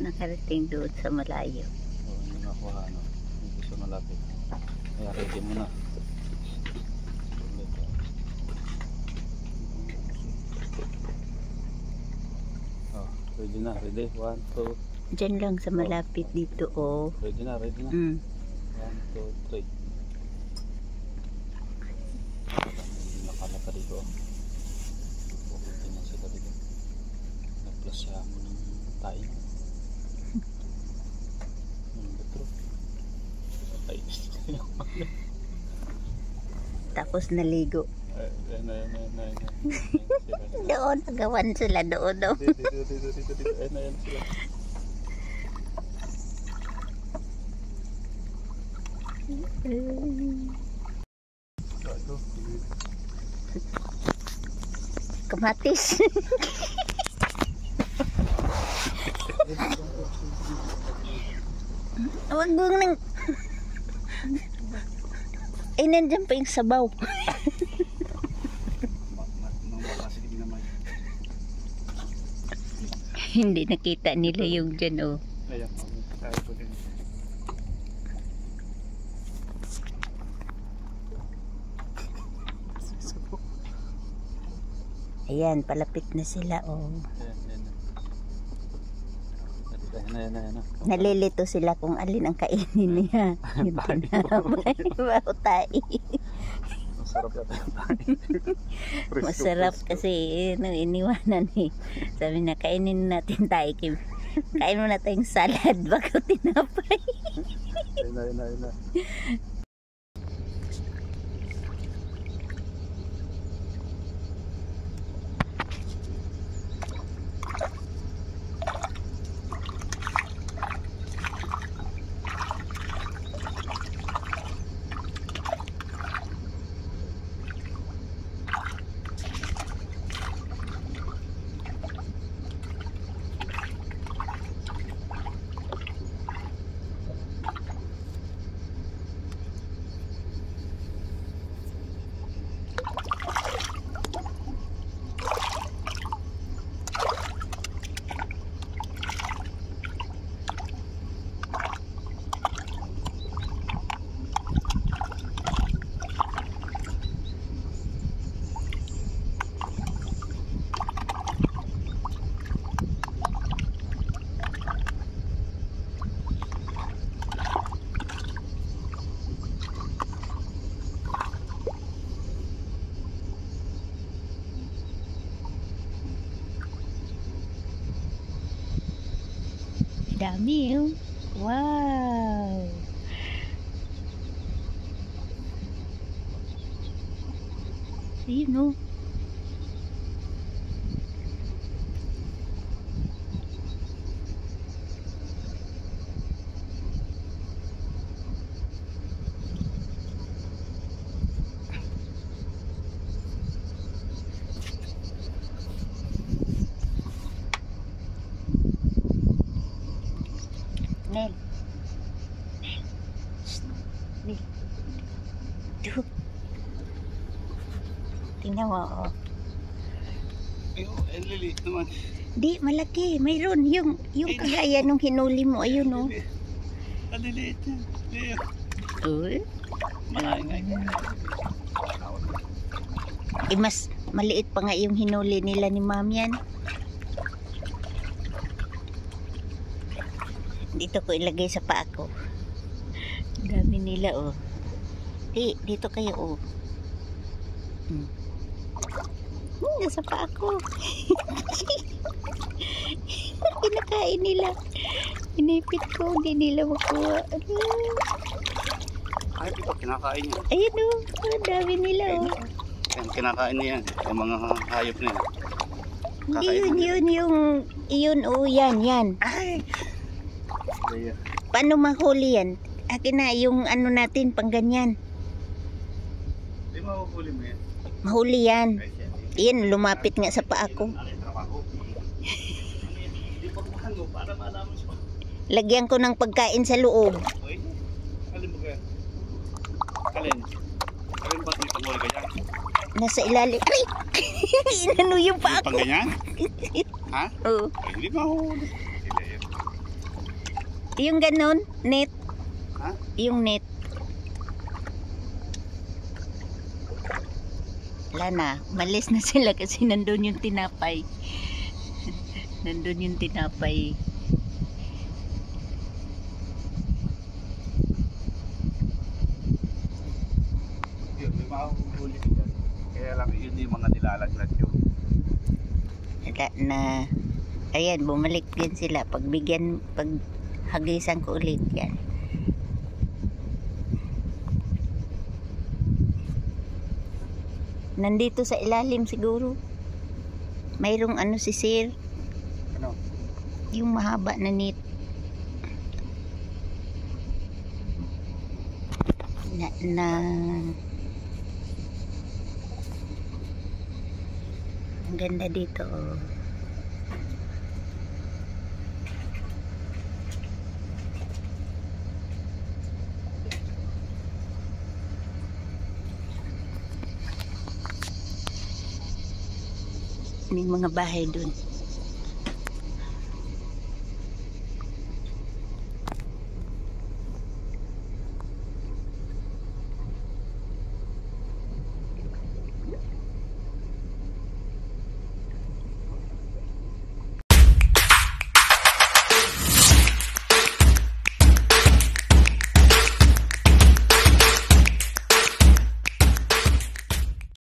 nakarating doon sa malayo. Hindi nakuha, no? Hindi sa malapit. Kaya ready mo na. Ready na, ready. 1, 2. Diyan lang sa malapit dito, oh. Ready na, ready na. 1, 2, 3. Nakalata dito. Pupuntin na sila dito. Nag-plus siya mo ng tayo. Betro. Patay. Tapos naligo. Doon, nagawan sila doon. Dito. Ayan sila. Kamatis. Huwag mo nang... Ay, nandiyan pa yung sabaw. Hindi nakita nila yung dyan, oh. Ayan, tayo po din. Ayan, palapit na sila, oh. Ayan. Nalilito sila kung alin ang kainin niya. Yung tinapay, bago tayo. Masarap yata yung tayo. Masarap kasi iniwanan eh. Sabi na, kainin natin tayo, Kim. Kain mo na tayong salad bago tinapay. Ayun. Dami, oh. Wow. Ayun, oh. Nel. Nel. Duh. Tingnan mo, oh. Ayun, liliit naman. Di, malaki. Mayroon. Yung kagaya nung hinuli mo. Ayun, oh. Liliit yan. Uy. Malaki. Mas maliit pa nga yung hinuli nila ni Ma'am yan. Dito ko ilagay sa paa ko. Dami nila, oh. Dito kayo, oh. Nasa paa ko. Kinakain nila. Inipit ko, hindi nila makuha. Ay, ito, kinakain niya. Ayun, oh. Ang dami nila, oh. Ayan, kinakain niya yan. Yung mga hayop na yan. Hindi yun, oh, yan. Ay! Yeah. Paano mahuli yan? Akin na yung ano natin, pang ganyan. Di mahuhuli mo yan? Mahuli yan. Yan, lumapit nga sa paa ko. Lagyan ko ng pagkain sa loob. Alin mo kaya? Alin ba may panghuli ka dyan? Nasa ilalim. Ay! Inano yung paa Pang ko. ganyan? Ha? Oo. Ay, hindi mahuhuli. Yung ganun, net. Ha? Yung net. Wala na. Malis na sila kasi nandun yung tinapay. Nandun yung tinapay. Yun, may mahuhuli dyan. Kaya lang yun yung mga nilalaglag yun. Wala na. Ayan, bumalik din sila. Pagbigyan, pag hagisan ko ulit yan. Nandito sa ilalim siguro. Mayroong ano si Sir. Ano? Yung mahaba na net. Na ang ganda dito. Oh. May mga bahay dun.